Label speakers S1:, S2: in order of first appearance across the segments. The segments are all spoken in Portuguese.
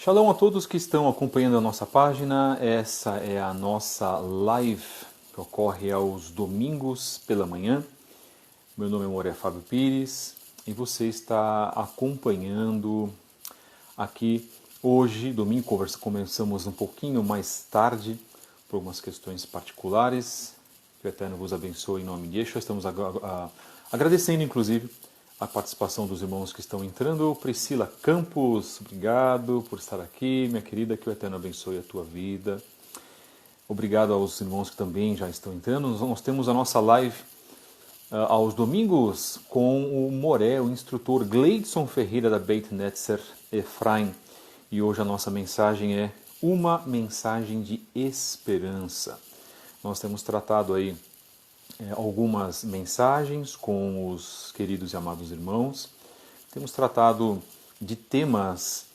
S1: Shalom a todos que estão acompanhando a nossa página. Essa é a nossa live que ocorre aos domingos pela manhã. Meu nome é Moré Fábio Pires e você está acompanhando aqui hoje, domingo. Começamos um pouquinho mais tarde por algumas questões particulares. Que o Eterno vos abençoe em nome de Yeshua. Estamos agradecendo, inclusive, a participação dos irmãos que estão entrando. Priscila Campos, obrigado por estar aqui, minha querida, que o Eterno abençoe a tua vida. Obrigado aos irmãos que também já estão entrando. Nós temos a nossa live aos domingos com o Moré, o instrutor Gleidson Ferreira da Beit Netzer Efraim. E hoje a nossa mensagem é uma mensagem de esperança. Nós temos tratado aí algumas mensagens com os queridos e amados irmãos. Temos tratado de temas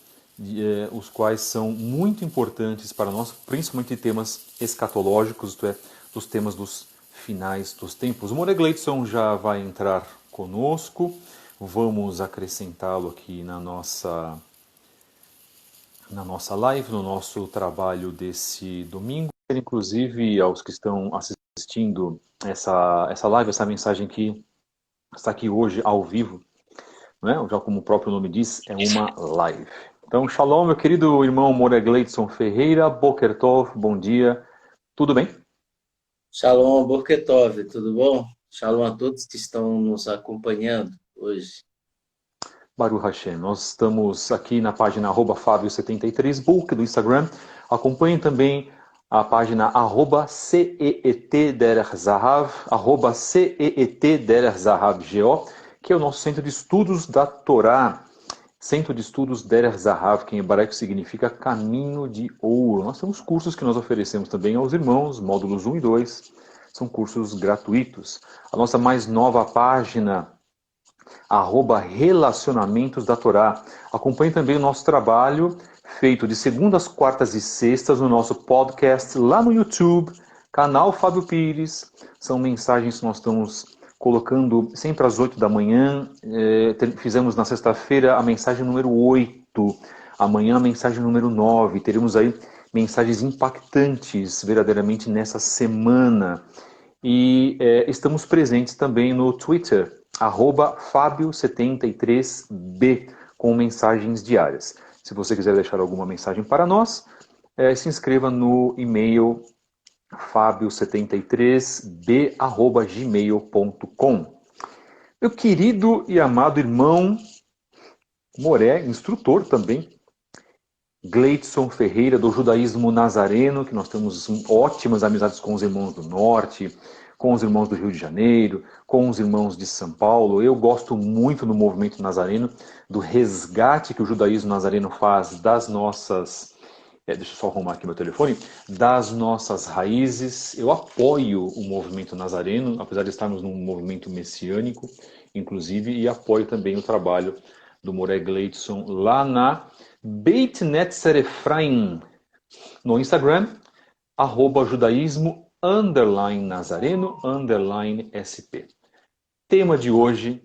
S1: os quais são muito importantes para nós, principalmente temas escatológicos, isto é, dos temas dos finais dos tempos. O Moré Gleidson já vai entrar conosco, vamos acrescentá-lo aqui na nossa live, no nosso trabalho desse domingo. Inclusive aos que estão assistindo essa live, essa mensagem que está aqui hoje ao vivo, né? Já como o próprio nome diz, é uma live. Então, shalom, meu querido irmão Moré Gleidson Ferreira, Boker Tov, bom dia, tudo bem?
S2: Shalom, Borketov, tudo bom? Shalom a todos que estão nos acompanhando hoje.
S1: Baruch Hashem, nós estamos aqui na página @fabio73book do Instagram. Acompanhem também a página @CEET-Zahav, @CEET-Zahav, que é o nosso centro de estudos da Torá. Centro de Estudos Der Zahav, que em hebraico significa caminho de ouro. Nós temos cursos que nós oferecemos também aos irmãos, módulos 1 e 2, são cursos gratuitos. A nossa mais nova página, @Relacionamentos da Torá. Acompanhe também o nosso trabalho, feito de segundas, quartas e sextas, no nosso podcast lá no YouTube, canal Fábio Pires. São mensagens que nós estamos colocando sempre às 8 da manhã. Fizemos na sexta-feira a mensagem número 8. Amanhã a mensagem número 9. Teremos aí mensagens impactantes verdadeiramente nessa semana. E estamos presentes também no Twitter, @Fábio73b, com mensagens diárias. Se você quiser deixar alguma mensagem para nós, se inscreva no e-mail fabio73b@gmail.com. Meu querido e amado irmão Moré, instrutor também, Gleidson Ferreira, do judaísmo nazareno, que nós temos ótimas amizades com os irmãos do norte, com os irmãos do Rio de Janeiro, com os irmãos de São Paulo. Eu gosto muito do movimento nazareno, do resgate que o judaísmo nazareno faz das nossas... deixa eu só arrumar aqui meu telefone. Das nossas raízes. Eu apoio o movimento nazareno, apesar de estarmos num movimento messiânico, inclusive, e apoio também o trabalho do Moré Gleidson lá na Beit Netzer Efraim, no Instagram, @judaísmo_nazareno_sp. Tema de hoje,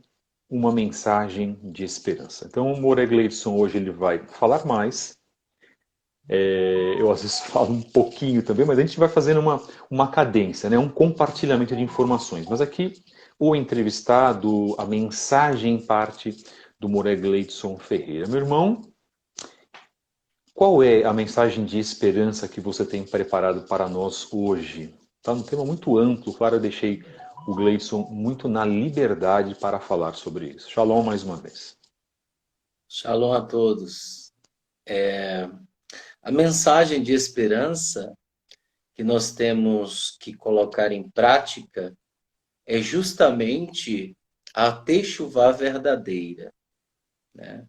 S1: uma mensagem de esperança. Então o Moré Gleidson hoje ele vai falar mais. Eu às vezes falo um pouquinho também, mas a gente vai fazendo uma cadência, né? Um compartilhamento de informações. Mas aqui o entrevistado, a mensagem parte do Moré Gleidson Ferreira. Meu irmão, qual é a mensagem de esperança que você tem preparado para nós hoje? Está um tema muito amplo, claro, eu deixei o Gleidson muito na liberdade para falar sobre isso. Shalom mais uma vez.
S2: Shalom a todos. A mensagem de esperança que nós temos que colocar em prática é justamente a techuvá verdadeira, né?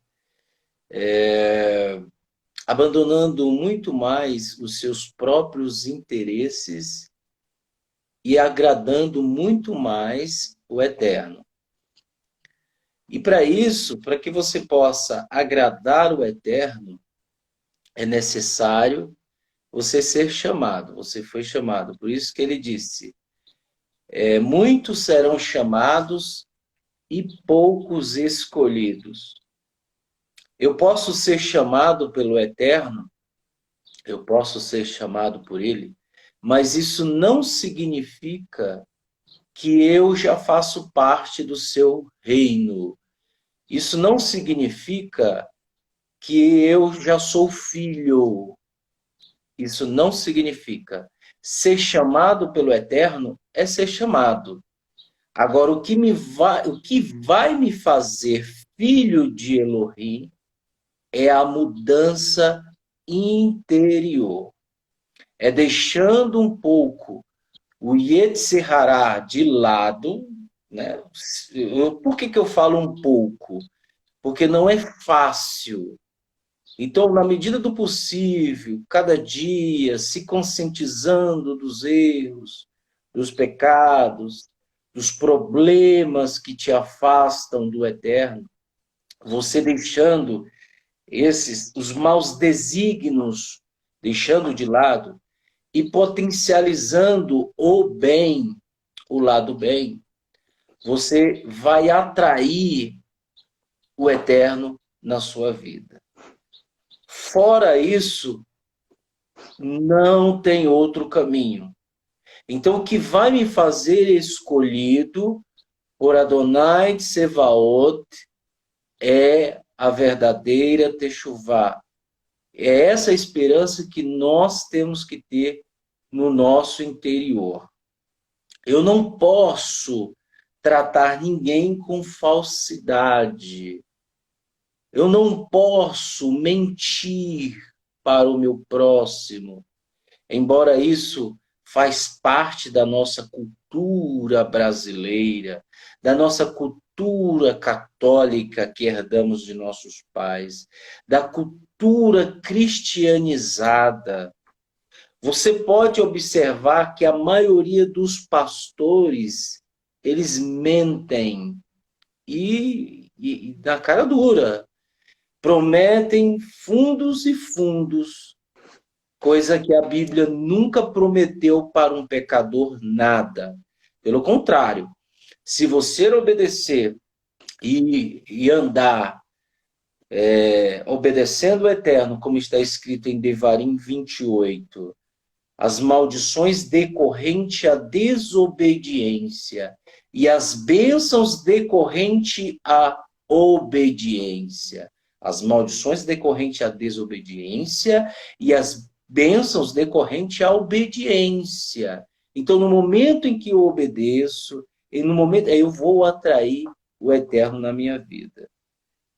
S2: Abandonando muito mais os seus próprios interesses e agradando muito mais o Eterno. E para isso, para que você possa agradar o Eterno, é necessário você ser chamado. Você foi chamado. Por isso que ele disse, muitos serão chamados e poucos escolhidos. Eu posso ser chamado pelo Eterno, eu posso ser chamado por Ele, mas isso não significa que eu já faço parte do seu reino. Isso não significa que eu já sou filho. Isso não significa. Ser chamado pelo Eterno é ser chamado. Agora, o que vai me fazer filho de Elohim é a mudança interior. É deixando um pouco o Yetzer-Hará de lado, né? Por que eu falo um pouco? Porque não é fácil. Então, na medida do possível, cada dia, se conscientizando dos erros, dos pecados, dos problemas que te afastam do eterno, você deixando os maus desígnios, deixando de lado e potencializando o bem, o lado bem, você vai atrair o eterno na sua vida. Fora isso, não tem outro caminho. Então, o que vai me fazer escolhido por Adonai Tsevaot é a verdadeira Techuvá. É essa esperança que nós temos que ter no nosso interior. Eu não posso tratar ninguém com falsidade. Eu não posso mentir para o meu próximo. Embora isso faz parte da nossa cultura brasileira, da nossa cultura católica que herdamos de nossos pais, da cultura cristianizada. Você pode observar que a maioria dos pastores, eles mentem e na cara dura, prometem fundos e fundos, coisa que a Bíblia nunca prometeu para um pecador nada. Pelo contrário, se você obedecer e andar obedecendo o Eterno, como está escrito em Devarim 28, as maldições decorrentes à desobediência e as bênçãos decorrentes à obediência. As maldições decorrentes à desobediência e as bênçãos decorrentes à obediência. Então, no momento em que eu obedeço, e no momento eu vou atrair o eterno na minha vida.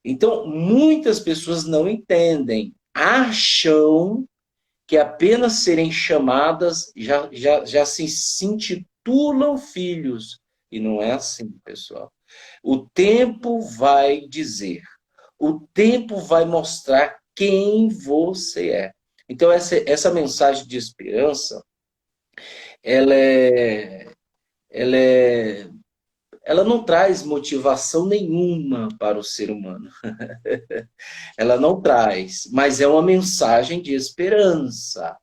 S2: Então, muitas pessoas não entendem, acham que apenas serem chamadas já se intitulam filhos. E não é assim, pessoal. O tempo vai dizer, o tempo vai mostrar quem você é. Então, essa mensagem de esperança, ela é, ela é, ela não traz motivação nenhuma para o ser humano. Ela não traz, mas é uma mensagem de esperança,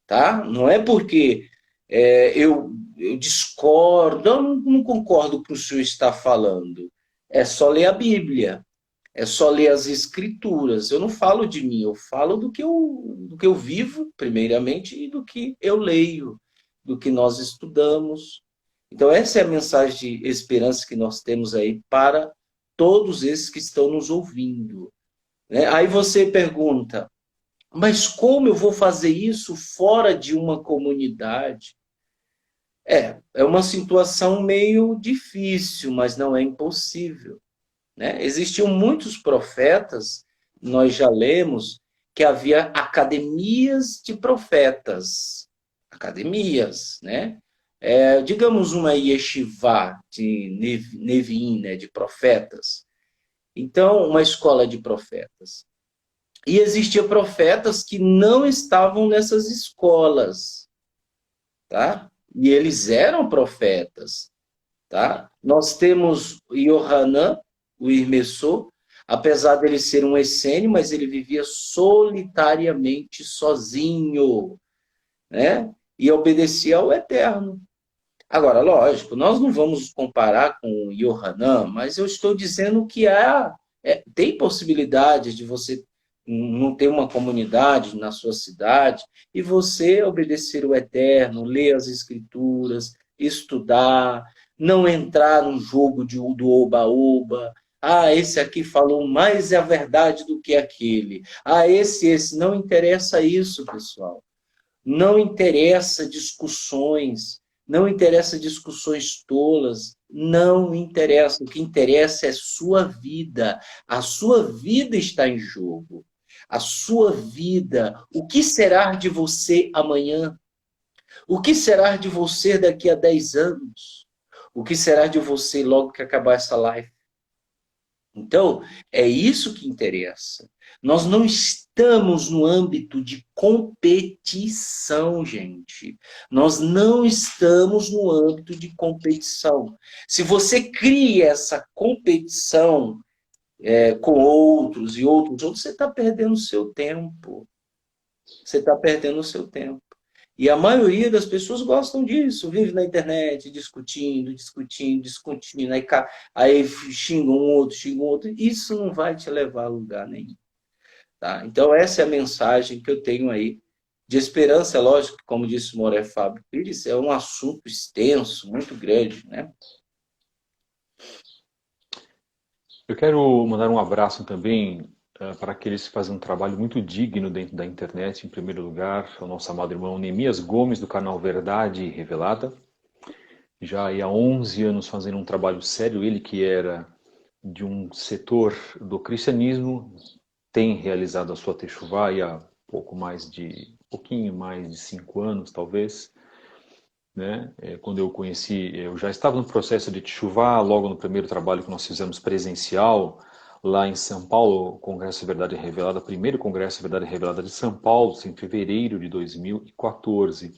S2: tá? Não é porque eu discordo, eu não concordo com o que o senhor está falando. É só ler a Bíblia, é só ler as Escrituras. Eu não falo de mim, eu falo do que eu vivo, primeiramente, e do que eu leio, do que nós estudamos. Então, essa é a mensagem de esperança que nós temos aí para todos esses que estão nos ouvindo, né? Aí você pergunta, mas como eu vou fazer isso fora de uma comunidade? É uma situação meio difícil, mas não é impossível, né? Existiam muitos profetas, nós já lemos, que havia academias de profetas. Academias, né? Digamos uma yeshivá de Neviim, né, de profetas. Então, uma escola de profetas. E existiam profetas que não estavam nessas escolas, tá? E eles eram profetas, tá? Nós temos Yohanan, o Irmessô, apesar dele ser um essênio, mas ele vivia solitariamente sozinho, né? E obedecia ao Eterno. Agora, lógico, nós não vamos comparar com Yohanan, mas eu estou dizendo que há Tem possibilidade de você não ter uma comunidade na sua cidade e você obedecer o Eterno, ler as Escrituras, estudar, não entrar no jogo do oba-oba. Ah, esse aqui falou mais a verdade do que aquele. Ah, esse. Não interessa isso, pessoal. Não interessa discussões, não interessa discussões tolas, não interessa. O que interessa é sua vida. A sua vida está em jogo. A sua vida. O que será de você amanhã? O que será de você daqui a 10 anos? O que será de você logo que acabar essa live? Então, é isso que interessa. Nós não estamos no âmbito de competição, gente. Nós não estamos no âmbito de competição. Se você cria essa competição com outros e outros, você está perdendo o seu tempo. Você está perdendo o seu tempo. E a maioria das pessoas gostam disso, vive na internet discutindo, aí xinga um outro. Isso não vai te levar a lugar nenhum. Tá? Então, essa é a mensagem que eu tenho aí de esperança. É lógico que, como disse o Moré Fábio Pires, é um assunto extenso, muito grande, né?
S1: Eu quero mandar um abraço também para aqueles que fazem um trabalho muito digno dentro da internet. Em primeiro lugar, o nosso amado irmão Neemias Gomes, do canal Verdade Revelada. Já há 11 anos fazendo um trabalho sério, ele que era de um setor do cristianismo, tem realizado a sua techuvá há pouquinho mais de 5 anos, talvez. Né? Quando eu conheci, eu já estava no processo de techuvá, logo no primeiro trabalho que nós fizemos presencial, lá em São Paulo, o Congresso Verdade Revelada, primeiro Congresso Verdade Revelada de São Paulo, em fevereiro de 2014.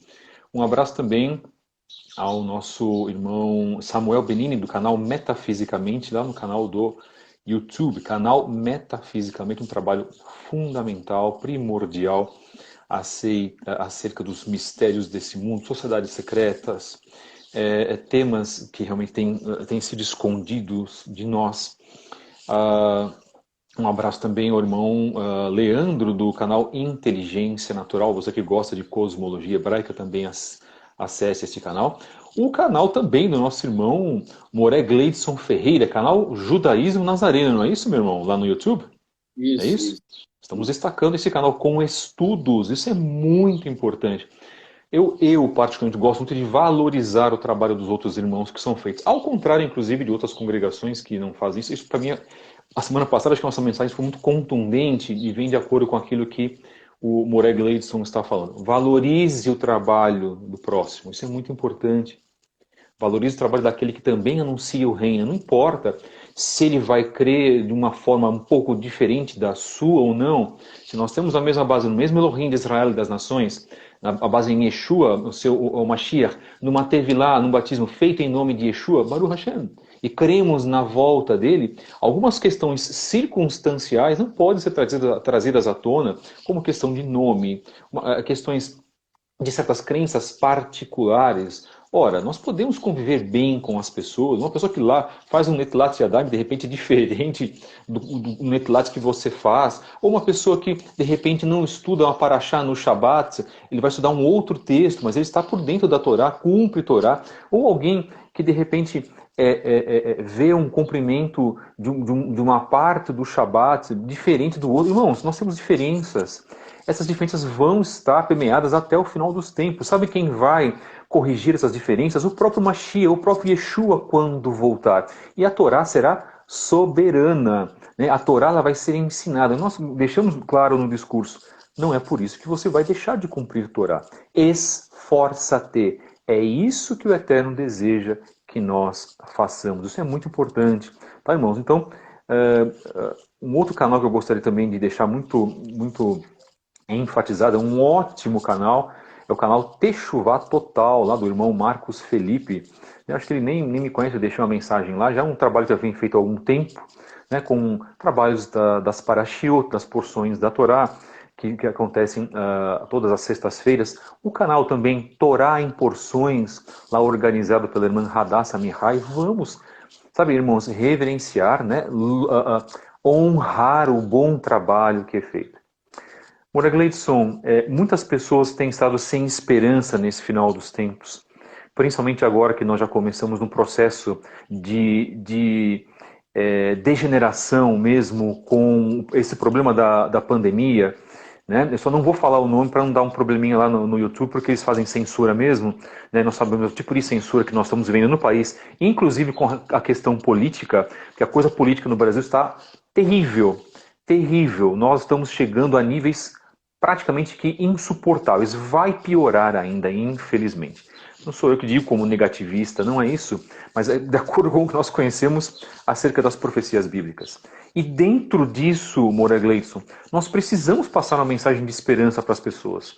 S1: Um abraço também ao nosso irmão Samuel Benini, do canal Metafisicamente, lá no canal do YouTube, canal Metafisicamente, um trabalho fundamental, primordial, acerca dos mistérios desse mundo, sociedades secretas, temas que realmente têm sido escondidos de nós. Um abraço também ao irmão Leandro, do canal Inteligência Natural. Você que gosta de cosmologia hebraica também acesse este canal. O canal também do nosso irmão Moré Gleidson Ferreira, canal Judaísmo Nazareno, não é isso, meu irmão? Lá no YouTube? É
S2: Isso,
S1: isso?
S2: isso.
S1: Estamos destacando esse canal com estudos, isso é muito importante. Eu particularmente gosto muito de valorizar o trabalho dos outros irmãos que são feitos. Ao contrário, inclusive, de outras congregações que não fazem isso. Isso, para mim, a semana passada, acho que a nossa mensagem foi muito contundente e vem de acordo com aquilo que o Moré Gleidson está falando. Valorize o trabalho do próximo, isso é muito importante. Valorize o trabalho daquele que também anuncia o reino. Não importa se ele vai crer de uma forma um pouco diferente da sua ou não. Se nós temos a mesma base, no mesmo Elohim de Israel e das nações, a base em Yeshua, o Mashiach, numa Tevilá, num batismo feito em nome de Yeshua, Baruch Hashem, e cremos na volta dele, algumas questões circunstanciais não podem ser trazidas à tona, como questão de nome, questões de certas crenças particulares. Ora, nós podemos conviver bem com as pessoas. Uma pessoa que lá faz um Netilat Yadayim, de repente diferente do Netilat que você faz. Ou uma pessoa que de repente não estuda uma Parashá no Shabat, ele vai estudar um outro texto, mas ele está por dentro da Torá, cumpre Torá. Ou alguém que de repente vê um cumprimento de uma parte do Shabat diferente do outro. Irmãos, nós temos diferenças. Essas diferenças vão estar permeadas até o final dos tempos. Sabe quem vai corrigir essas diferenças? O próprio Mashiach, o próprio Yeshua, quando voltar. E a Torá será soberana. Né? A Torá ela vai ser ensinada. Nós deixamos claro no discurso, não é por isso que você vai deixar de cumprir a Torá. Esforça-te. É isso que o Eterno deseja que nós façamos. Isso é muito importante. Tá, irmãos? Então, um outro canal que eu gostaria também de deixar muito enfatizado, é um ótimo canal, é o canal Techuvá Total, lá do irmão Marcos Felipe. Eu acho que ele nem me conhece, eu deixei uma mensagem lá, já é um trabalho que já vem feito há algum tempo, né, com trabalhos das Parashiot, das porções da Torá, que acontecem todas as sextas-feiras. O canal também Torá em Porções, lá organizado pela irmã Hadassah Mihai. Vamos, sabe, irmãos, reverenciar, né, honrar o bom trabalho que é feito. Moura Gleidson, muitas pessoas têm estado sem esperança nesse final dos tempos, principalmente agora que nós já começamos num processo de degeneração mesmo com esse problema da pandemia, né? Eu só não vou falar o nome para não dar um probleminha lá no YouTube, porque eles fazem censura mesmo, né? Nós sabemos o tipo de censura que nós estamos vivendo no país, inclusive com a questão política, que a coisa política no Brasil está terrível, terrível. Nós estamos chegando a níveis praticamente que insuportáveis. Vai piorar ainda, infelizmente. Não sou eu que digo como negativista, não é isso, mas é de acordo com o que nós conhecemos acerca das profecias bíblicas. E dentro disso, Moura Gleidson, nós precisamos passar uma mensagem de esperança para as pessoas.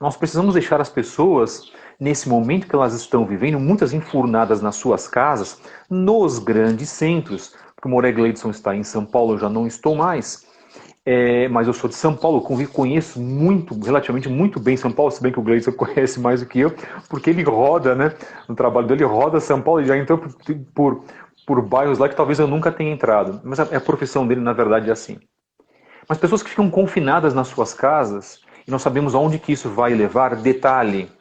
S1: Nós precisamos deixar as pessoas, nesse momento que elas estão vivendo, muitas enfurnadas nas suas casas, nos grandes centros. Porque o Moura Gleidson está em São Paulo, eu já não estou mais. Mas eu sou de São Paulo, conheço relativamente muito bem São Paulo, se bem que o Gleison conhece mais do que eu, porque ele roda, né? No trabalho dele, roda São Paulo e já entrou por bairros lá que talvez eu nunca tenha entrado. Mas a profissão dele, na verdade, é assim. Mas pessoas que ficam confinadas nas suas casas, e nós sabemos aonde que isso vai levar, detalhe.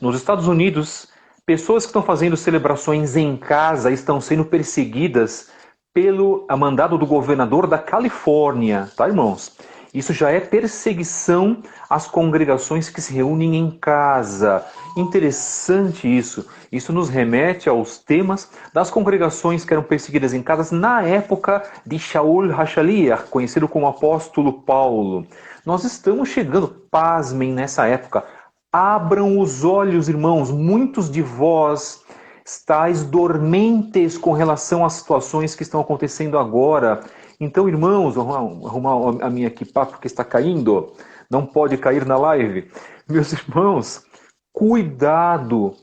S1: Nos Estados Unidos, pessoas que estão fazendo celebrações em casa estão sendo perseguidas pelo mandado do governador da Califórnia, tá, irmãos? Isso já é perseguição às congregações que se reúnem em casa. Interessante isso. Isso nos remete aos temas das congregações que eram perseguidas em casas na época de Shaul HaShaliach, conhecido como apóstolo Paulo. Nós estamos chegando, pasmem, nessa época. Abram os olhos, irmãos, muitos de vós estáis dormentes com relação às situações que estão acontecendo agora. Então, irmãos, vou arrumar a minha equipa porque está caindo, não pode cair na live. Meus irmãos, cuidado,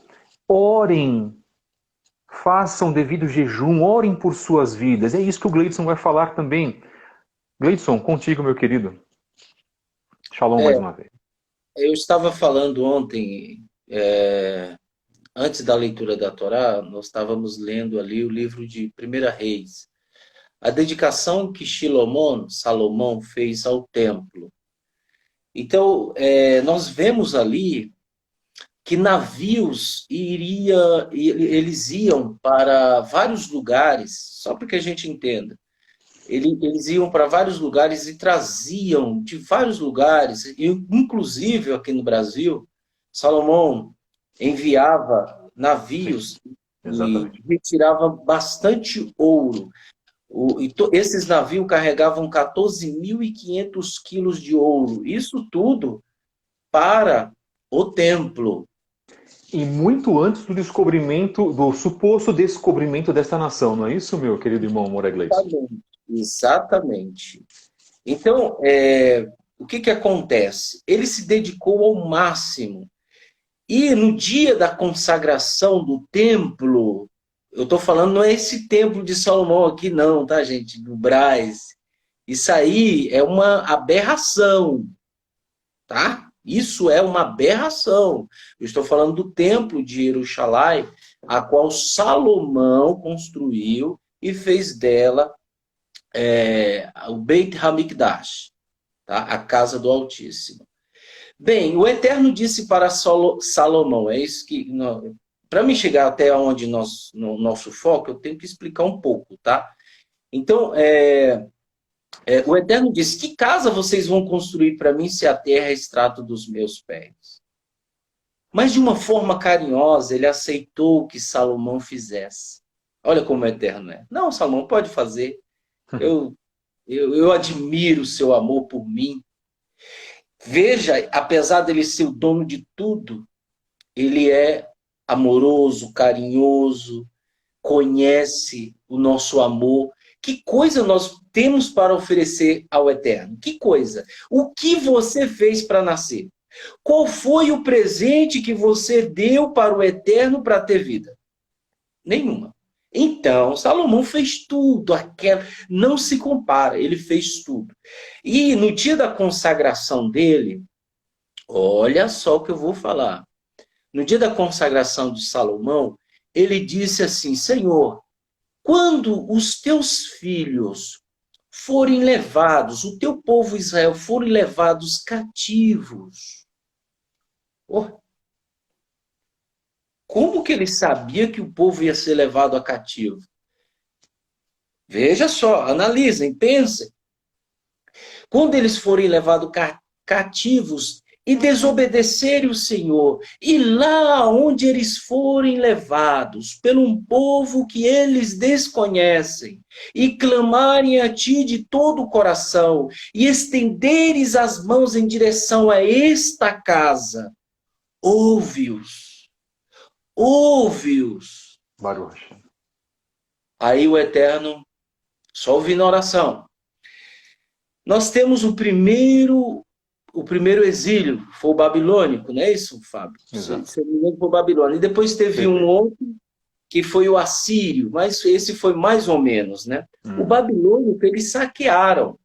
S1: orem, façam devido jejum, orem por suas vidas. É isso que o Gleidson vai falar também. Gleidson, contigo, meu querido. Shalom mais uma vez.
S2: Eu estava falando ontem, antes da leitura da Torá, nós estávamos lendo ali o livro de 1 Reis. A dedicação que Salomão fez ao templo. Então, nós vemos ali que navios eles iam para vários lugares, só para que a gente entenda. Eles iam para vários lugares e traziam de vários lugares, inclusive aqui no Brasil, Salomão enviava navios e retirava bastante ouro. Esses navios carregavam 14.500 quilos de ouro. Isso tudo para o templo.
S1: E muito antes do descobrimento, do suposto descobrimento dessa nação, não é isso, meu querido irmão Moura Gleison?
S2: Exatamente. Então, o que acontece? Ele se dedicou ao máximo. E no dia da consagração do templo, eu estou falando, não é esse templo de Salomão aqui não, tá, gente? Do Brás. Isso aí é uma aberração, tá? Isso é uma aberração. Eu estou falando do templo de Jerusalém, a qual Salomão construiu e fez dela o Beit HaMikdash, tá? A casa do Altíssimo. Bem, o Eterno disse para Salomão, é isso que... Para me chegar até onde no nosso foco, eu tenho que explicar um pouco, tá? Então, o Eterno disse, que casa vocês vão construir para mim se a terra é extrato dos meus pés? Mas de uma forma carinhosa, ele aceitou o que Salomão fizesse. Olha como o Eterno é. Não, Salomão, pode fazer. Eu admiro o seu amor por mim. Veja, apesar dele ser o dono de tudo, ele é amoroso, carinhoso, conhece o nosso amor. Que coisa nós temos para oferecer ao Eterno? Que coisa? O que você fez para nascer? Qual foi o presente que você deu para o Eterno para ter vida? Nenhuma. Então, Salomão fez tudo, não se compara, ele fez tudo. E no dia da consagração dele, olha só o que eu vou falar. No dia da consagração de Salomão, ele disse assim, Senhor, quando os teus filhos forem levados, o teu povo Israel forem levados cativos. Oh, como que ele sabia que o povo ia ser levado a cativo? Veja só, analisem, pensem. Quando eles forem levados cativos e desobedecerem o Senhor, e lá onde eles forem levados pelo um povo que eles desconhecem, e clamarem a ti de todo o coração, e estenderes as mãos em direção a esta casa, ouve-os, ouve-os.
S1: Baruch.
S2: Aí o Eterno, só ouvindo a oração. Nós temos o primeiro exílio, foi o babilônico, não é isso, Fábio?
S1: Exato.
S2: Se eu não me engano, foi o babilônico. E depois teve um outro, que foi o assírio, mas esse foi mais ou menos, né? O babilônico, eles saquearam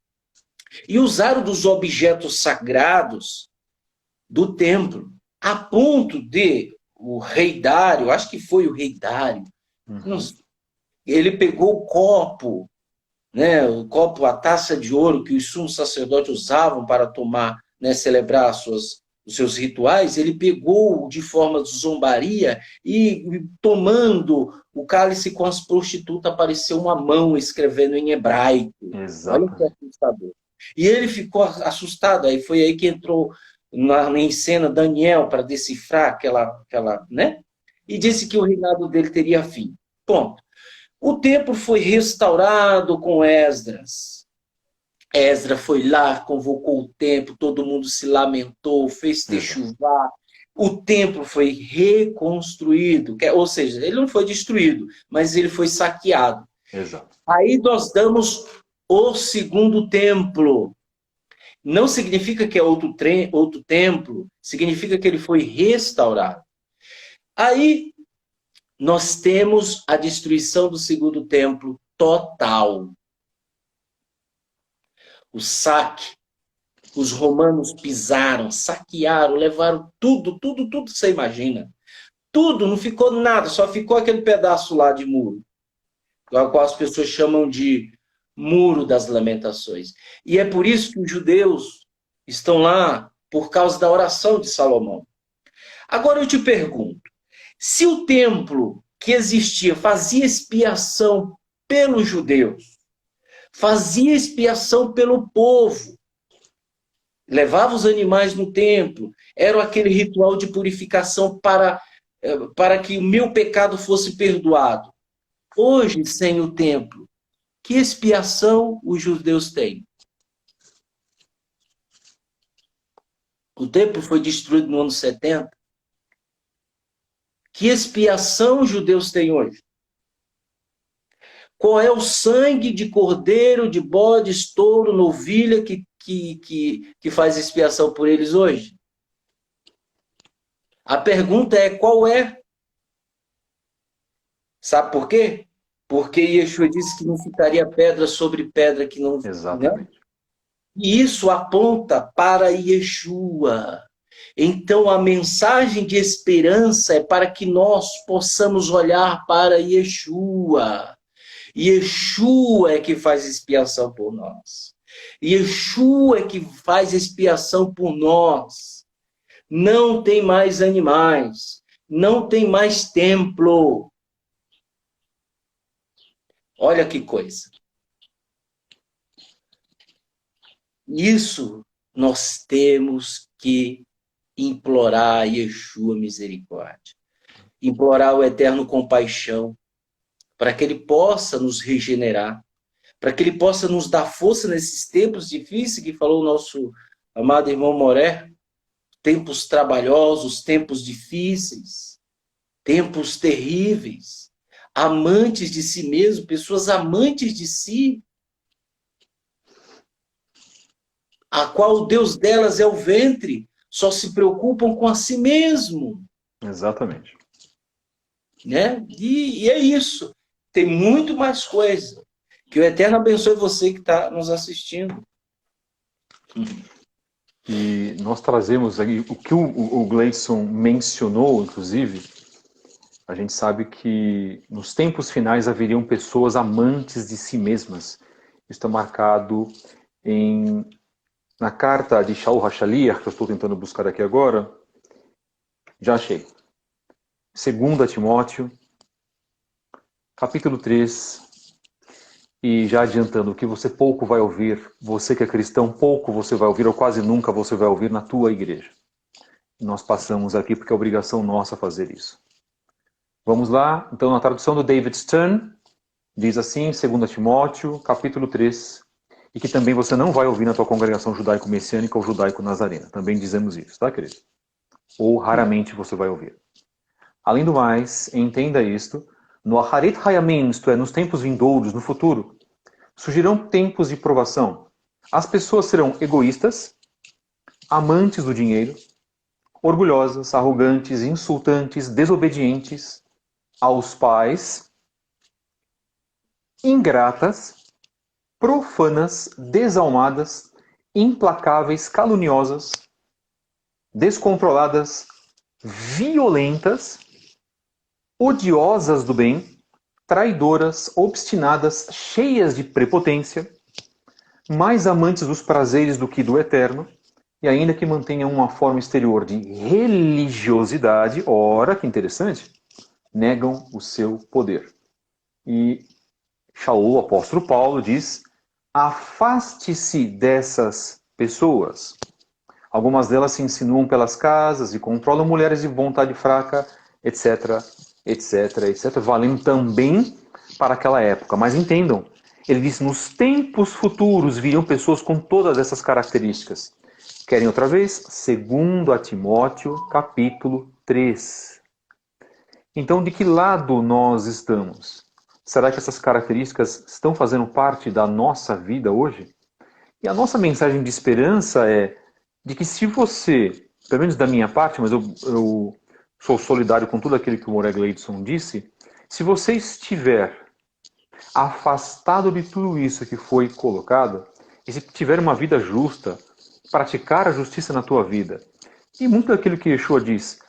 S2: e usaram dos objetos sagrados do templo, a ponto de o rei Dário, acho que foi o rei Dário, ele pegou o copo, né, o copo, a taça de ouro que os sumos sacerdotes usavam para tomar, né, celebrar os seus rituais, ele pegou de forma de zombaria e tomando o cálice com as prostitutas, apareceu uma mão escrevendo em hebraico.
S1: Exato.
S2: Olha que assustador. E ele ficou assustado, aí foi aí que entrou em cena Daniel para decifrar aquela, né? E disse que o reinado dele teria fim. Ponto. O templo foi restaurado com Esdras. Esdras foi lá, convocou o templo, todo mundo se lamentou, fez techuvá. O templo foi reconstruído, ou seja, ele não foi destruído, mas ele foi saqueado.
S1: Exato.
S2: Aí nós damos o segundo templo. Não significa que é outro templo, significa que ele foi restaurado. Aí nós temos a destruição do segundo templo total. O saque, os romanos pisaram, saquearam, levaram tudo que você imagina. Tudo, não ficou nada, só ficou aquele pedaço lá de muro, o qual as pessoas chamam de Muro das Lamentações. E é por isso que os judeus estão lá, por causa da oração de Salomão. Agora eu te pergunto, se o templo que existia fazia expiação pelos judeus, fazia expiação pelo povo, levava os animais no templo, era aquele ritual de purificação para que o meu pecado fosse perdoado. Hoje, sem o templo, que expiação os judeus têm? O templo foi destruído no ano 70. Que expiação os judeus têm hoje? Qual é o sangue de cordeiro, de bode, touro, novilha que faz expiação por eles hoje? A pergunta é qual é? Sabe por quê? Porque Yeshua disse que não ficaria pedra sobre pedra que não...
S1: Exatamente.
S2: Né? E isso aponta para Yeshua. Então, a mensagem de esperança é para que nós possamos olhar para Yeshua. Yeshua é que faz expiação por nós. Yeshua é que faz expiação por nós. Não tem mais animais. Não tem mais templo. Olha que coisa. Isso nós temos que implorar a Yeshua misericórdia. Implorar o eterno compaixão, para que ele possa nos regenerar, para que ele possa nos dar força nesses tempos difíceis que falou o nosso amado irmão Moré, tempos trabalhosos, tempos difíceis, tempos terríveis, amantes de si mesmo, pessoas amantes de si, a qual o Deus delas é o ventre, só se preocupam com a si mesmo.
S1: Exatamente.
S2: Né? E é isso. Tem muito mais coisa. Que o Eterno abençoe você que está nos assistindo.
S1: E nós trazemos aí o que o Gleison mencionou, inclusive. A gente sabe que nos tempos finais haveriam pessoas amantes de si mesmas está marcado na carta de Shaul HaShaliach, que eu estou tentando buscar aqui agora. Já achei. 2 Timóteo, capítulo 3. E já adiantando, que você pouco vai ouvir, você que é cristão, pouco você vai ouvir, ou quase nunca você vai ouvir na tua igreja. Nós passamos aqui porque é obrigação nossa fazer isso. Vamos lá, então na tradução do David Stern, diz assim, 2 Timóteo, capítulo 3, e que também você não vai ouvir na tua congregação judaico-messiânica ou judaico-nazarena. Também dizemos isso, tá, querido? Ou raramente você vai ouvir. Além do mais, entenda isto, no Aharit Hayamin, isto é, nos tempos vindouros, no futuro, surgirão tempos de provação. As pessoas serão egoístas, amantes do dinheiro, orgulhosas, arrogantes, insultantes, desobedientes aos pais, ingratas, profanas, desalmadas, implacáveis, caluniosas, descontroladas, violentas, odiosas do bem, traidoras, obstinadas, cheias de prepotência, mais amantes dos prazeres do que do eterno, e ainda que mantenham uma forma exterior de religiosidade, ora, que interessante, negam o seu poder. E Shaul, o apóstolo Paulo, diz, afaste-se dessas pessoas. Algumas delas se insinuam pelas casas e controlam mulheres de vontade fraca, etc, etc, etc, valendo também para aquela época. Mas entendam, ele diz, nos tempos futuros viriam pessoas com todas essas características. Querem outra vez? 2 Timóteo, capítulo 3. Então, de que lado nós estamos? Será que essas características estão fazendo parte da nossa vida hoje? E a nossa mensagem de esperança é de que se você, pelo menos da minha parte, mas eu sou solidário com tudo aquilo que o Morag Leidson disse, se você estiver afastado de tudo isso que foi colocado, e se tiver uma vida justa, praticar a justiça na tua vida, e muito daquilo que Yeshua diz,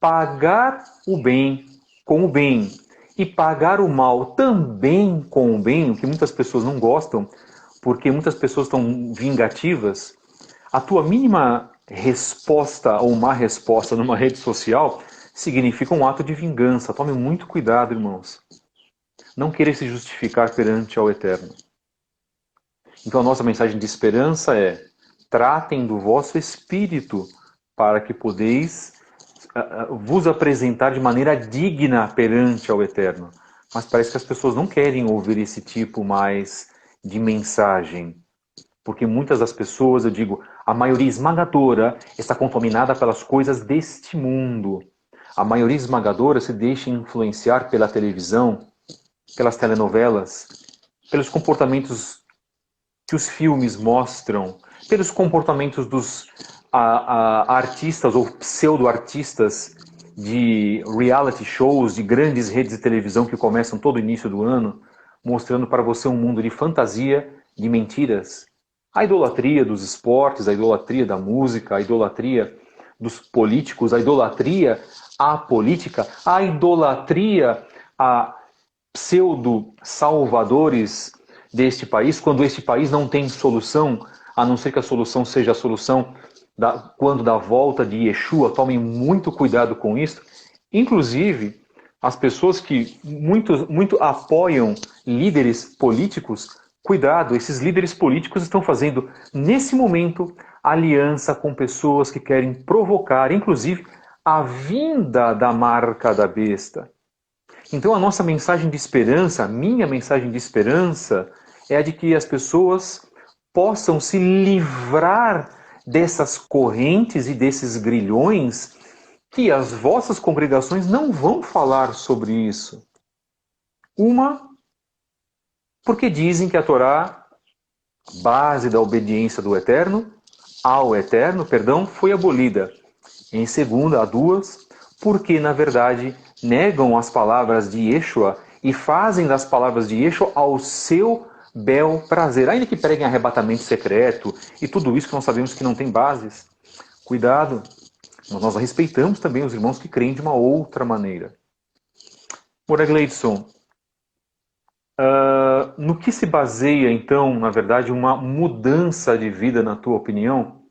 S1: pagar o bem com o bem, e pagar o mal também com o bem, o que muitas pessoas não gostam, porque muitas pessoas estão vingativas, a tua mínima resposta ou má resposta numa rede social significa um ato de vingança. Tome muito cuidado, irmãos. Não querer se justificar perante ao Eterno. Então a nossa mensagem de esperança é: tratem do vosso espírito para que podeis vos apresentar de maneira digna perante ao Eterno. Mas parece que as pessoas não querem ouvir esse tipo mais de mensagem. Porque muitas das pessoas, eu digo, a maioria esmagadora está contaminada pelas coisas deste mundo. A maioria esmagadora se deixa influenciar pela televisão, pelas telenovelas, pelos comportamentos que os filmes mostram, pelos comportamentos dos artistas ou pseudo-artistas de reality shows, de grandes redes de televisão que começam todo início do ano, mostrando para você um mundo de fantasia, de mentiras. A idolatria dos esportes, a idolatria da música, a idolatria dos políticos, a idolatria à política, a idolatria a pseudo-salvadores deste país, quando este país não tem solução, a não ser que a solução seja a solução quando da volta de Yeshua. Tomem muito cuidado com isso. Inclusive, as pessoas que muito apoiam líderes políticos, cuidado, esses líderes políticos estão fazendo, nesse momento, aliança com pessoas que querem provocar, inclusive, a vinda da marca da besta. Então a nossa mensagem de esperança, a minha mensagem de esperança, é a de que as pessoas possam se livrar dessas correntes e desses grilhões, que as vossas congregações não vão falar sobre isso. Uma, porque dizem que a Torá, base da obediência do Eterno, ao Eterno, foi abolida. Em segunda, a duas, porque na verdade negam as palavras de Yeshua e fazem das palavras de Yeshua ao seu bel prazer, ainda que preguem arrebatamento secreto e tudo isso que nós sabemos que não tem bases. Cuidado, nós respeitamos também os irmãos que creem de uma outra maneira. Morag Leidson, No que se baseia, então, na verdade, uma mudança de vida, na tua opinião,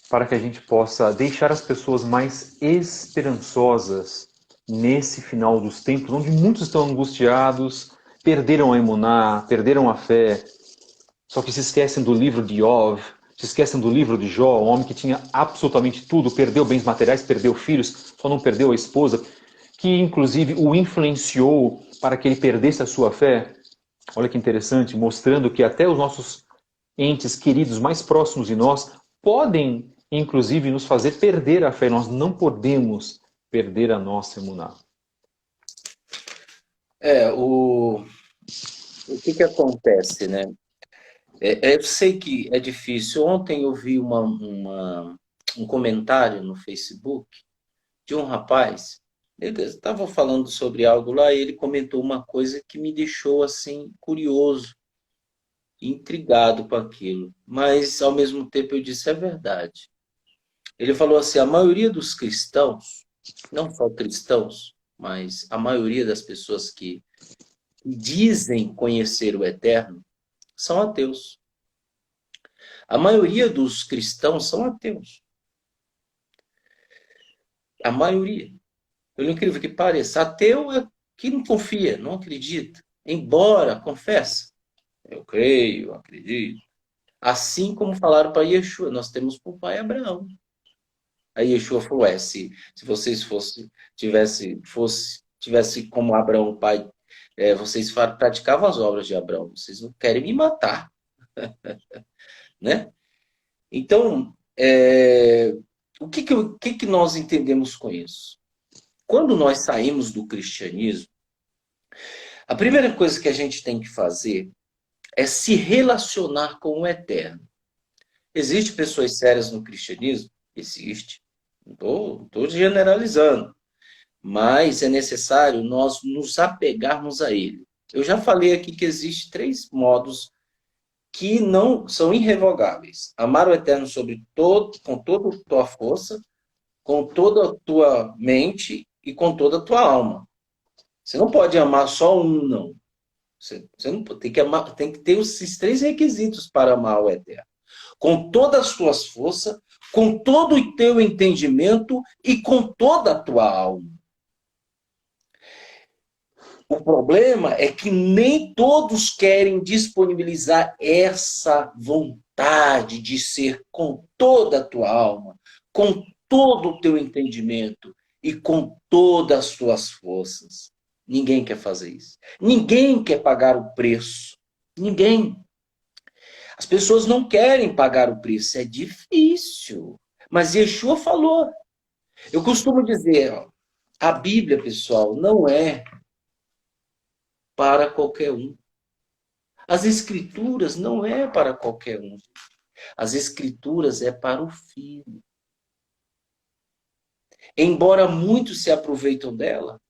S1: para que a gente possa deixar as pessoas mais esperançosas nesse final dos tempos, onde muitos estão angustiados, perderam a emuná, perderam a fé, só que se esquecem do livro de Iov, se esquecem do livro de Jó, um homem que tinha absolutamente tudo, perdeu bens materiais, perdeu filhos, só não perdeu a esposa, que inclusive o influenciou para que ele perdesse a sua fé. Olha que interessante, mostrando que até os nossos entes queridos mais próximos de nós podem, inclusive, nos fazer perder a fé. Nós não podemos perder a nossa emuná.
S2: O que acontece, né? Eu sei que é difícil. Ontem eu vi um comentário no Facebook de um rapaz. Ele estava falando sobre algo lá e ele comentou uma coisa que me deixou assim curioso, intrigado com aquilo. Mas ao mesmo tempo eu disse, é verdade. Ele falou assim, a maioria dos cristãos, não só cristãos, mas a maioria das pessoas que dizem conhecer o Eterno são ateus. A maioria dos cristãos são ateus. A maioria. Pelo incrível que pareça, ateu é que não confia, não acredita. Embora confessa. Eu creio, eu acredito. Assim como falaram para Yeshua, nós temos por pai Abraão. Aí Yeshua falou, se vocês tivesse como Abraão pai, vocês praticavam as obras de Abraão, vocês não querem me matar, né? Então, o que nós entendemos com isso? Quando nós saímos do cristianismo, a primeira coisa que a gente tem que fazer é se relacionar com o Eterno. Existem pessoas sérias no cristianismo? Existe. Não estou generalizando. Mas é necessário nós nos apegarmos a ele. Eu já falei aqui que existem 3 modos que não são irrevogáveis. Amar o Eterno com toda a tua força, com toda a tua mente e com toda a tua alma. Você não pode amar só um, não. Você não tem que amar, tem que ter esses 3 requisitos para amar o Eterno. Com todas as tuas forças, com todo o teu entendimento e com toda a tua alma. O problema é que nem todos querem disponibilizar essa vontade de ser com toda a tua alma, com todo o teu entendimento e com todas as tuas forças. Ninguém quer fazer isso. Ninguém quer pagar o preço. Ninguém. As pessoas não querem pagar o preço. É difícil. Mas Yeshua falou. Eu costumo dizer, ó, a Bíblia, pessoal, não é para qualquer um. As escrituras não é para qualquer um. As escrituras é para o filho. Embora muitos se aproveitam dela,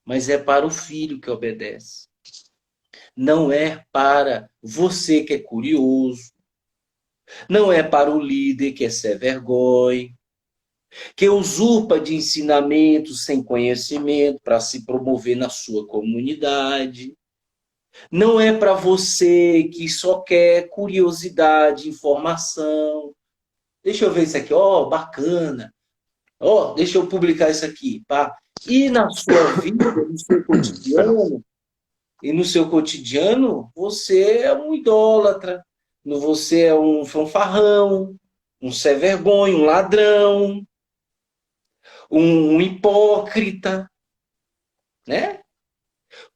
S2: mas é para o filho que obedece. Não é para você que é curioso. Não é para o líder que é sem vergonha, que usurpa de ensinamentos sem conhecimento para se promover na sua comunidade. Não é para você que só quer curiosidade, informação. Deixa eu ver isso aqui, bacana. Deixa eu publicar isso aqui, pá. E na sua vida, no seu cotidiano, você é um idólatra, você é um fanfarrão, um sem vergonha, um ladrão, um hipócrita, né?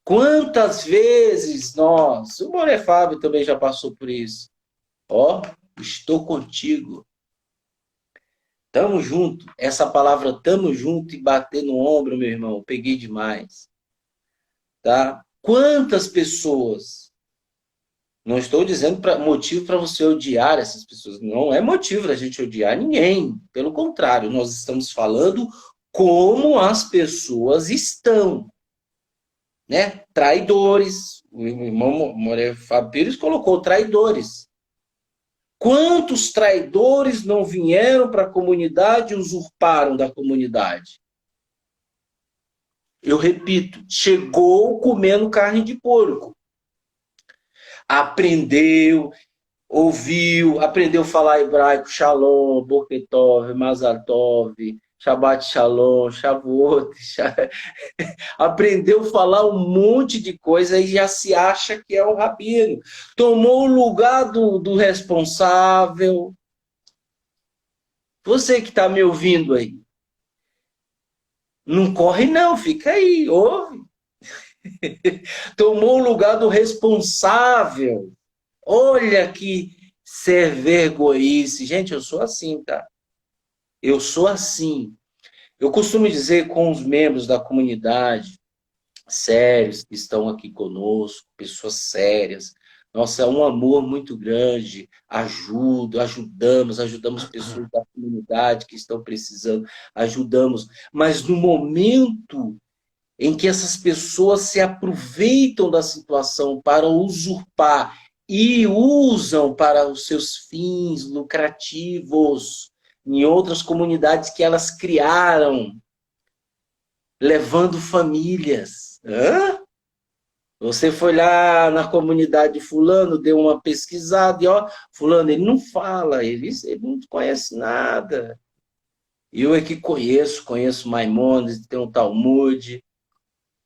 S2: Quantas vezes o Moré Fábio também já passou por isso. Estou contigo. Tamo junto. Essa palavra tamo junto e bater no ombro, meu irmão, peguei demais. Tá? Quantas pessoas, não estou dizendo motivo para você odiar essas pessoas, não é motivo para a gente odiar ninguém. Pelo contrário, nós estamos falando como as pessoas estão. Né? Traidores. O irmão Moré Fábio Pires colocou traidores. Quantos traidores não vieram para a comunidade e usurparam da comunidade? Eu repito, chegou comendo carne de porco. Aprendeu, ouviu, aprendeu a falar hebraico, Shalom, Boker Tov, Mazal Tov, Shabbat Shalom, Shavuot, aprendeu a falar um monte de coisa e já se acha que é o rabino. Tomou o lugar do responsável. Você que está me ouvindo aí, não corre não, fica aí, ouve. Tomou o lugar do responsável. Olha que ser vergonhice. Gente, eu sou assim, tá? Eu sou assim. Eu costumo dizer com os membros da comunidade, sérios, que estão aqui conosco, pessoas sérias. Nossa, é um amor muito grande. Ajudamos pessoas da comunidade que estão precisando, ajudamos. Mas no momento em que essas pessoas se aproveitam da situação para usurpar e usam para os seus fins lucrativos em outras comunidades que elas criaram, levando famílias. Hã? Você foi lá na comunidade de fulano, deu uma pesquisada e ó, fulano, ele não fala, ele não conhece nada. Eu é que conheço Maimônides, tem um Talmud.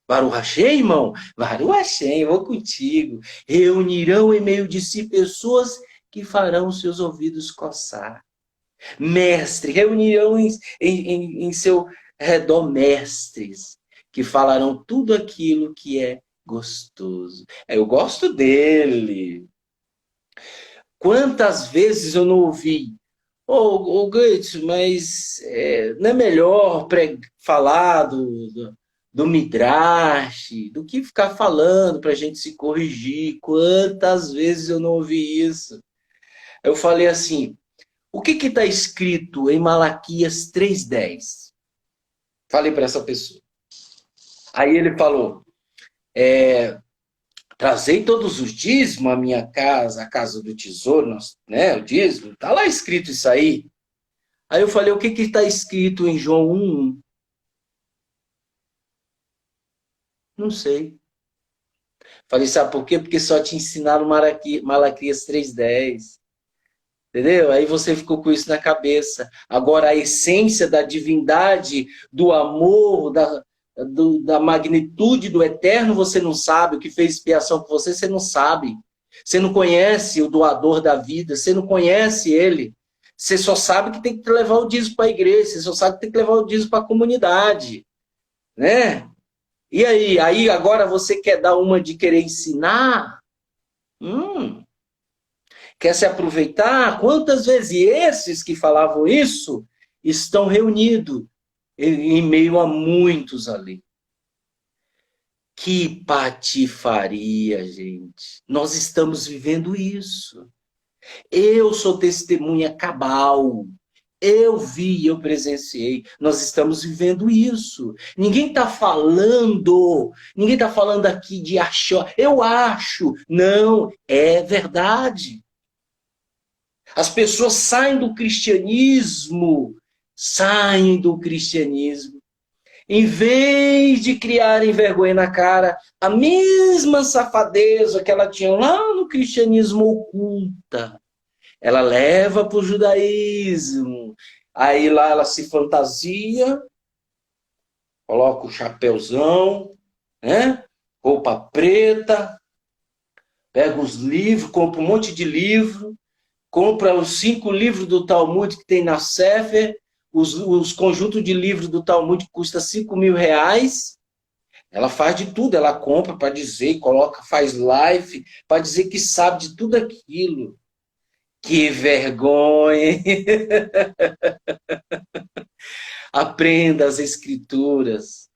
S2: Baruch Hashem, irmão? Baruch Hashem, vou contigo. Reunirão em meio de si pessoas que farão seus ouvidos coçar. Mestre, reunirão em seu redor mestres, que falarão tudo aquilo que é gostoso. Eu gosto dele. Quantas vezes eu não ouvi? Ô, Goethe, mas não é melhor falar do Midrash, do que ficar falando para a gente se corrigir? Quantas vezes eu não ouvi isso? Eu falei assim, o que está escrito em Malaquias 3:10? Falei para essa pessoa. Aí ele falou, trazei todos os dízimos à minha casa, a casa do tesouro, né? O dízimo, está lá escrito isso aí. Aí eu falei, o que está escrito em João 1:1? Não sei. Falei, sabe por quê? Porque só te ensinaram Malaquias 3:10. Entendeu? Aí você ficou com isso na cabeça. Agora, a essência da divindade, do amor, da magnitude do eterno, você não sabe. O que fez expiação por você, você não sabe. Você não conhece o doador da vida, você não conhece ele. Você só sabe que tem que levar o dízimo para a igreja, você só sabe que tem que levar o dízimo para a comunidade. Né? E aí? Aí agora você quer dar uma de querer ensinar? Quer se aproveitar? Quantas vezes esses que falavam isso estão reunidos em meio a muitos ali? Que patifaria, gente. Nós estamos vivendo isso. Eu sou testemunha cabal. Eu vi, eu presenciei. Nós estamos vivendo isso. Ninguém está falando aqui de achar. Eu acho. Não, é verdade. As pessoas saem do cristianismo, em vez de criarem vergonha na cara, a mesma safadeza que ela tinha lá no cristianismo oculta, ela leva para o judaísmo. Aí lá ela se fantasia, coloca o chapéuzão, né? Roupa preta, pega os livros, compra um monte de livro, compra os 5 livros do Talmud que tem na Sefer, os conjuntos de livros do Talmud que custa R$5.000. Ela faz de tudo, ela compra para dizer, coloca, faz live, para dizer que sabe de tudo aquilo. Que vergonha! Aprenda as escrituras.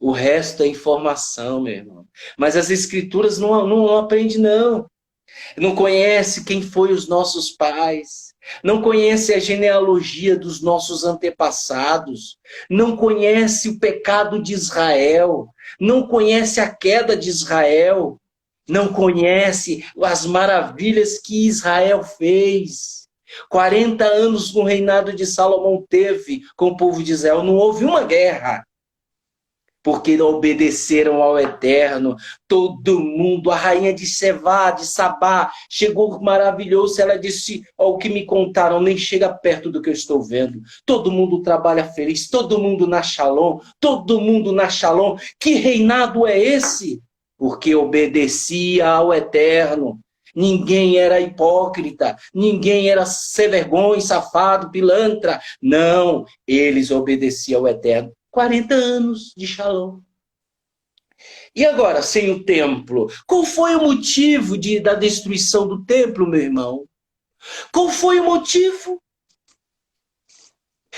S2: O resto é informação, meu irmão. Mas as escrituras não aprende, não. Não conhece quem foi os nossos pais. Não conhece a genealogia dos nossos antepassados. Não conhece o pecado de Israel. Não conhece a queda de Israel. Não conhece as maravilhas que Israel fez. 40 anos no reinado de Salomão teve com o povo de Israel. Não houve uma guerra. porque não obedeceram ao Eterno. Todo mundo, a rainha de Sevá, de Sabá, chegou maravilhoso. Ela disse: ó, o que me contaram nem chega perto do que eu estou vendo. Todo mundo trabalha feliz, todo mundo na Shalom, todo mundo na Shalom. Que reinado é esse? Porque obedecia ao Eterno. Ninguém era hipócrita, ninguém era sem vergonha, safado, pilantra. Não, eles obedeciam ao Eterno. 40 anos de Shalom. E agora, sem o templo? Qual foi o motivo da destruição do templo, meu irmão? Qual foi o motivo?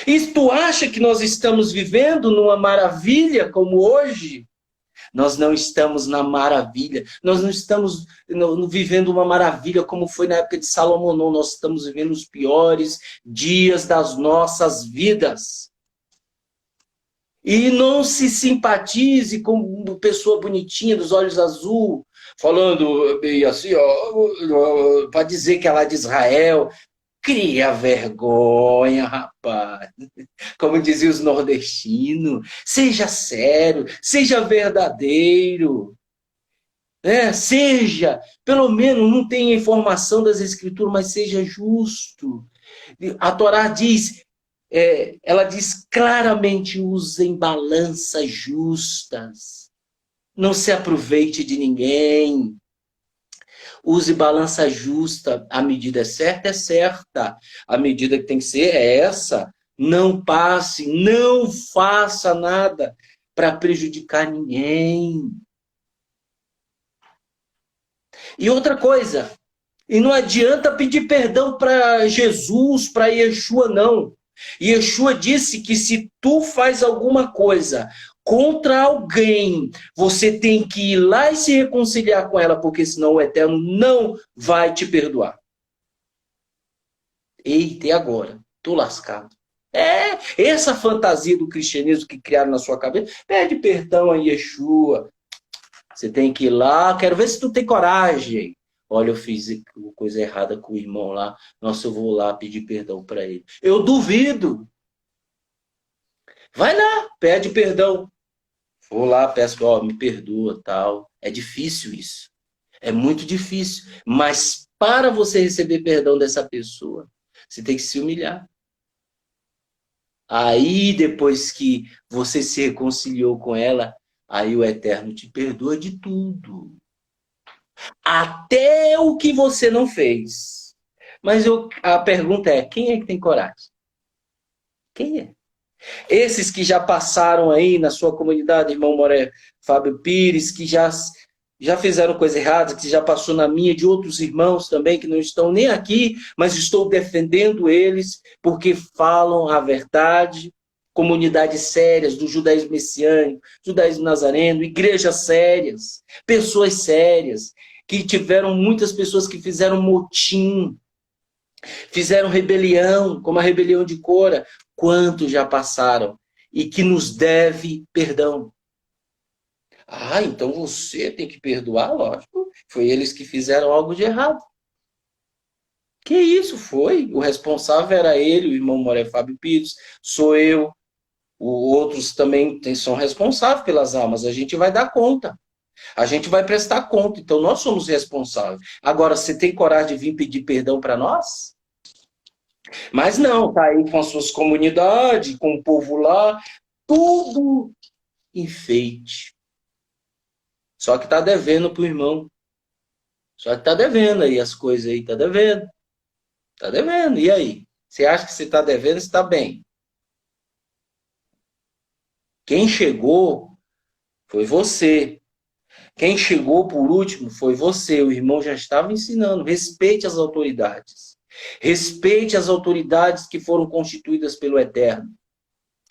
S2: E tu acha que nós estamos vivendo numa maravilha como hoje? Nós não estamos na maravilha, nós não estamos vivendo uma maravilha como foi na época de Salomão, não. Nós estamos vivendo os piores dias das nossas vidas. E não se simpatize com pessoa bonitinha, dos olhos azul, falando assim, para dizer que ela é de Israel. Cria vergonha, rapaz. Como diziam os nordestinos, seja sério, seja verdadeiro. Seja, pelo menos, não tenha informação das Escrituras, mas seja justo. A Torá diz, ela diz claramente, usem balanças justas. Não se aproveite de ninguém. Use balança justa. A medida é certa. A medida que tem que ser é essa. Não passe, não faça nada para prejudicar ninguém. E outra coisa, e não adianta pedir perdão para Jesus, para Yeshua, não. Yeshua disse que se tu faz alguma coisa contra alguém, você tem que ir lá e se reconciliar com ela, porque senão o Eterno não vai te perdoar. Eita, e agora? Tô lascado. Essa fantasia do cristianismo que criaram na sua cabeça, pede perdão a Yeshua. Você tem que ir lá, quero ver se tu tem coragem. Olha, eu fiz coisa errada com o irmão lá, nossa, eu vou lá pedir perdão para ele. Eu duvido. Vai lá, pede perdão. Vou lá, peço, me perdoa, tal. É difícil isso. É muito difícil. Mas para você receber perdão dessa pessoa, você tem que se humilhar. Aí, depois que você se reconciliou com ela, aí o Eterno te perdoa de tudo. Até o que você não fez. Mas a pergunta é, quem é que tem coragem? Quem é? Esses que já passaram aí na sua comunidade, irmão Moré, Fábio Pires, que já fizeram coisa errada, que já passou na minha, de outros irmãos também, que não estão nem aqui, mas estou defendendo eles, porque falam a verdade. Comunidades sérias do judaísmo messiânico, judaísmo nazareno, igrejas sérias, pessoas sérias, que tiveram muitas pessoas que fizeram motim, fizeram rebelião, como a rebelião de Cora. Quantos já passaram e que nos deve perdão? Então você tem que perdoar, lógico. Foi eles que fizeram algo de errado. Que isso foi? O responsável era ele, o irmão Moré Fábio Pires, sou eu. Outros também são responsáveis pelas almas. A gente vai dar conta. A gente vai prestar conta. Então nós somos responsáveis. Agora, você tem coragem de vir pedir perdão para nós? Mas não, tá aí com as suas comunidades, com o povo lá, tudo enfeite. Só que tá devendo pro irmão. Só que tá devendo aí as coisas aí, tá devendo. Tá devendo. E aí? Você acha que você tá devendo, você tá bem? Quem chegou foi você. Quem chegou por último foi você. O irmão já estava ensinando. Respeite as autoridades. Respeite as autoridades que foram constituídas pelo Eterno.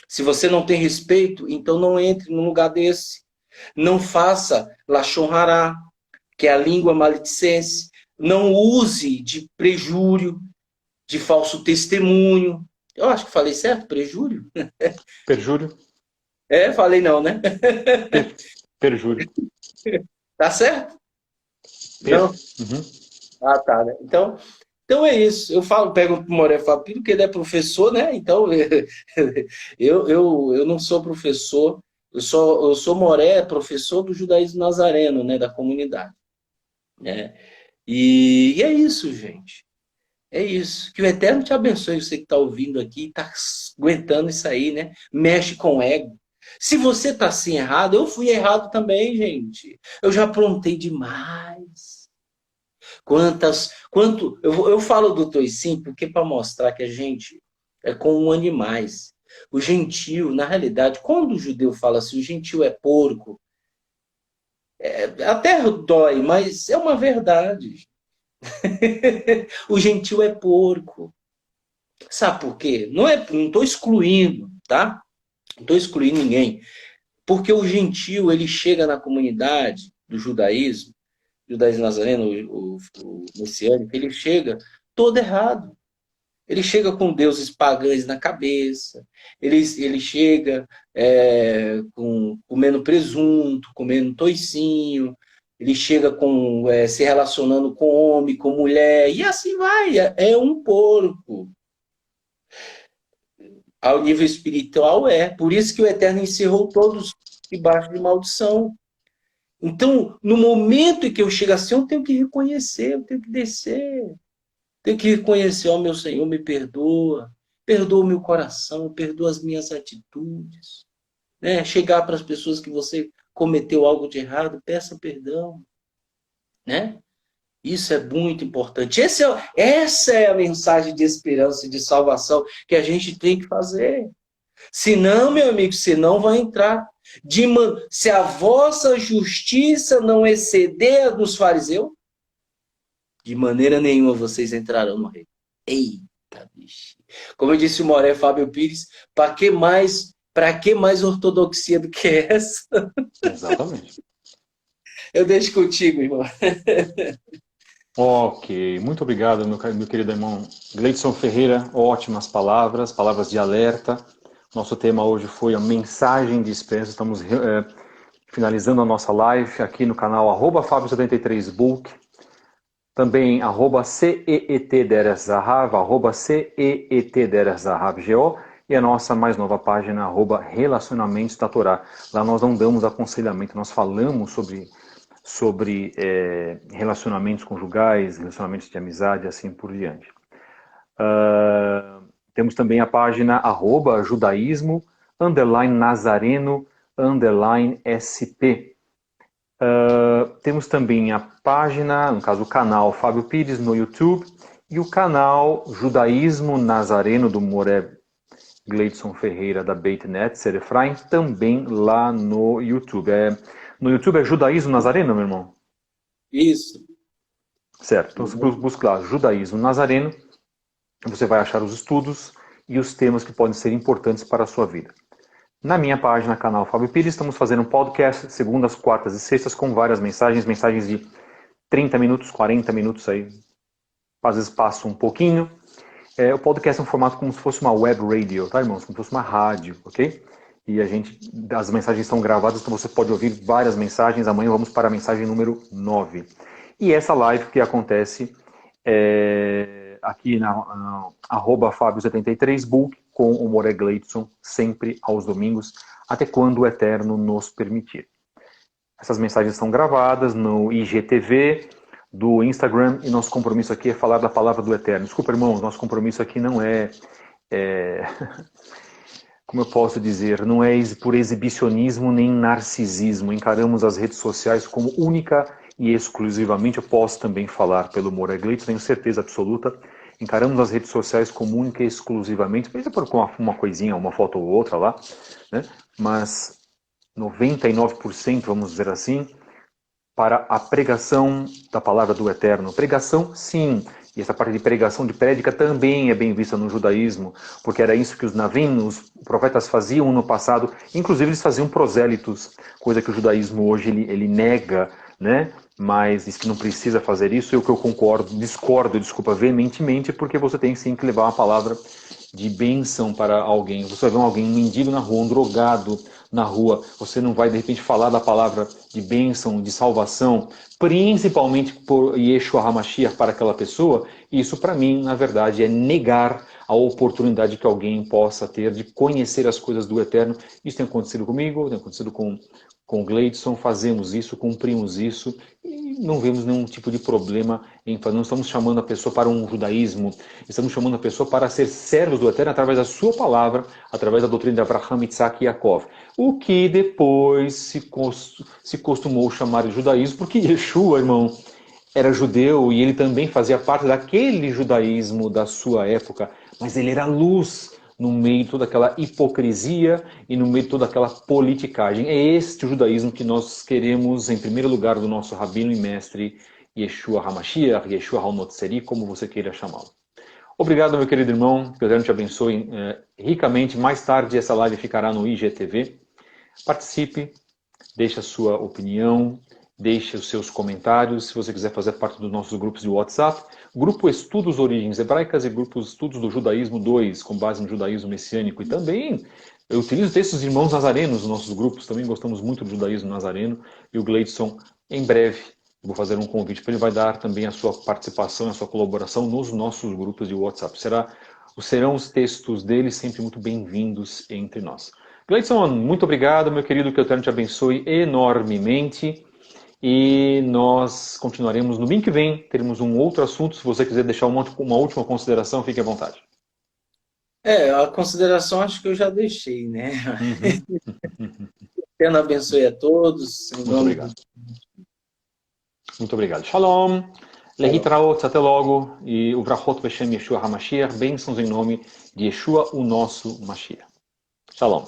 S2: Se você não tem respeito, então não entre num lugar desse. Não faça Lashon Hará, que é a língua maledicência. Não use de prejúrio, de falso testemunho. Eu acho que falei certo, prejúrio?
S1: Perjúrio?
S2: Falei não, né?
S1: Perjúrio.
S2: Tá certo? Não?
S1: Uhum.
S2: Tá, né? Então é isso. Eu pego pro Moré Fábio, porque ele é professor, né? Então eu não sou professor, eu sou Moré, professor do judaísmo nazareno, né, da comunidade, né? E é isso, gente. É isso. Que o Eterno te abençoe, você que está ouvindo aqui, está aguentando isso aí, né? Mexe com o ego. Se você está assim errado, eu fui errado também, gente. Eu já aprontei demais. Eu falo do toicinho porque para mostrar que a gente é como animais. O gentio, na realidade, quando o judeu fala assim, o gentio é porco, até dói, mas é uma verdade. O gentio é porco. Sabe por quê? Não estou excluindo, tá? Não estou excluindo ninguém. Porque o gentio, ele chega na comunidade do judaísmo nazareno, o messiânico, ele chega todo errado. Ele chega com deuses pagãs na cabeça, ele chega comendo presunto, comendo toicinho, ele chega se relacionando com homem, com mulher, e assim vai. É um porco. Ao nível espiritual é. Por isso que o Eterno encerrou todos debaixo de maldição. Então, no momento em que eu chego assim, eu tenho que reconhecer, eu tenho que descer. Tenho que reconhecer, ó meu Senhor, me perdoa. Perdoa o meu coração, perdoa as minhas atitudes. Né? Chegar para as pessoas que você cometeu algo de errado, peça perdão. Né? Isso é muito importante. Essa é a mensagem de esperança e de salvação que a gente tem que fazer. Senão, meu amigo, você não vai entrar. Se a vossa justiça não exceder a dos fariseus, de maneira nenhuma vocês entrarão no reino. Eita, bicho. Como eu disse o Moré Fábio Pires, para que mais ortodoxia do que essa?
S1: Exatamente.
S2: Eu deixo contigo, irmão.
S1: Ok, muito obrigado, meu querido irmão Gleidson Ferreira. Ótimas palavras, palavras de alerta. Nosso tema hoje foi a mensagem de esperança. Estamos finalizando a nossa live aqui no canal @Fábio73book. Também @CEETDeresZahav, @CEETDeresZahavGO, e a nossa mais nova página, @Relacionamentos da Torá. Lá nós não damos aconselhamento, nós falamos sobre relacionamentos conjugais, relacionamentos de amizade, assim por diante. Temos também a página @judaísmo_nazareno_SP. Temos também a página, no caso o canal Fábio Pires no YouTube, e o canal Judaísmo Nazareno do Moré Gleidson Ferreira da Beit Netzer Efraim, também lá no YouTube. No YouTube é Judaísmo Nazareno, meu irmão?
S2: Isso.
S1: Certo, então você busca lá Judaísmo Nazareno, você vai achar os estudos e os temas que podem ser importantes para a sua vida. Na minha página, canal Fábio Pires, estamos fazendo um podcast segundas, quartas e sextas com várias mensagens de 30 minutos, 40 minutos aí, às vezes passo um pouquinho. O podcast é um formato como se fosse uma web radio, tá, irmãos? Como se fosse uma rádio, ok? E as mensagens estão gravadas, então você pode ouvir várias mensagens. Amanhã vamos para a mensagem número 9. E essa live que acontece aqui na @Fábio73book com o Moré Gleidson, sempre aos domingos, até quando o Eterno nos permitir. Essas mensagens são gravadas no IGTV do Instagram, e nosso compromisso aqui é falar da palavra do Eterno. Desculpa, irmãos, nosso compromisso aqui não como eu posso dizer, não é por exibicionismo nem narcisismo. Encaramos as redes sociais como única e exclusivamente, eu posso também falar pelo Moré Gleidson, tenho certeza absoluta, encaramos as redes sociais como única e exclusivamente, às vezes por uma coisinha, uma foto ou outra lá, né? Mas 99%, vamos dizer assim, para a pregação da palavra do Eterno. Pregação, sim. E essa parte de pregação, de prédica, também é bem vista no judaísmo, porque era isso que os navim, os profetas faziam no passado. Inclusive eles faziam prosélitos, coisa que o judaísmo hoje ele nega, né? Mas diz que não precisa fazer isso. Eu que eu discordo, veementemente, porque você tem sim que levar uma palavra de bênção para alguém. Você vai ver alguém, um mendigo na rua, um drogado, na rua, você não vai de repente falar da palavra de bênção, de salvação, principalmente por Yeshua HaMashiach para aquela pessoa, isso para mim, na verdade, é negar a oportunidade que alguém possa ter de conhecer as coisas do Eterno. Isso tem acontecido comigo, tem acontecido com o Gleidson, fazemos isso, cumprimos isso, e não vemos nenhum tipo de problema em fazer. Não estamos chamando a pessoa para um judaísmo, estamos chamando a pessoa para ser servos do Eterno através da sua palavra, através da doutrina de Abraham, Isaac e Yaakov. O que depois se costumou chamar de judaísmo, porque Yeshua, irmão, era judeu e ele também fazia parte daquele judaísmo da sua época, mas ele era luz no meio de toda aquela hipocrisia e no meio de toda aquela politicagem. É este o judaísmo que nós queremos, em primeiro lugar, do nosso rabino e mestre Yeshua HaMashiach, Yeshua HaMotzeri, como você queira chamá-lo. Obrigado, meu querido irmão, que o Deus te abençoe ricamente. Mais tarde essa live ficará no IGTV. Participe, deixe a sua opinião, deixe os seus comentários. Se você quiser fazer parte dos nossos grupos de WhatsApp, Grupo Estudos Origens Hebraicas e Grupo Estudos do Judaísmo 2, com base no judaísmo messiânico. E também eu utilizo textos irmãos nazarenos nos nossos grupos, também gostamos muito do judaísmo nazareno. E o Gleidson, em breve, vou fazer um convite para ele, vai dar também a sua participação, a sua colaboração nos nossos grupos de WhatsApp. Serão os textos dele sempre muito bem-vindos entre nós. Gleidson, muito obrigado, meu querido, que o Eterno te abençoe enormemente. E nós continuaremos no domingo que vem, teremos um outro assunto. Se você quiser deixar uma última consideração, fique à vontade.
S2: A consideração acho que eu já deixei, né?
S1: Uhum.
S2: Eterno abençoe a todos. Em
S1: Muito
S2: nome
S1: obrigado. Muito obrigado. Shalom. Lehitraot, até logo. E o Vrachot Beshem Yeshua HaMashiach. Bênçãos em nome de Yeshua, o nosso Mashiach. Shalom.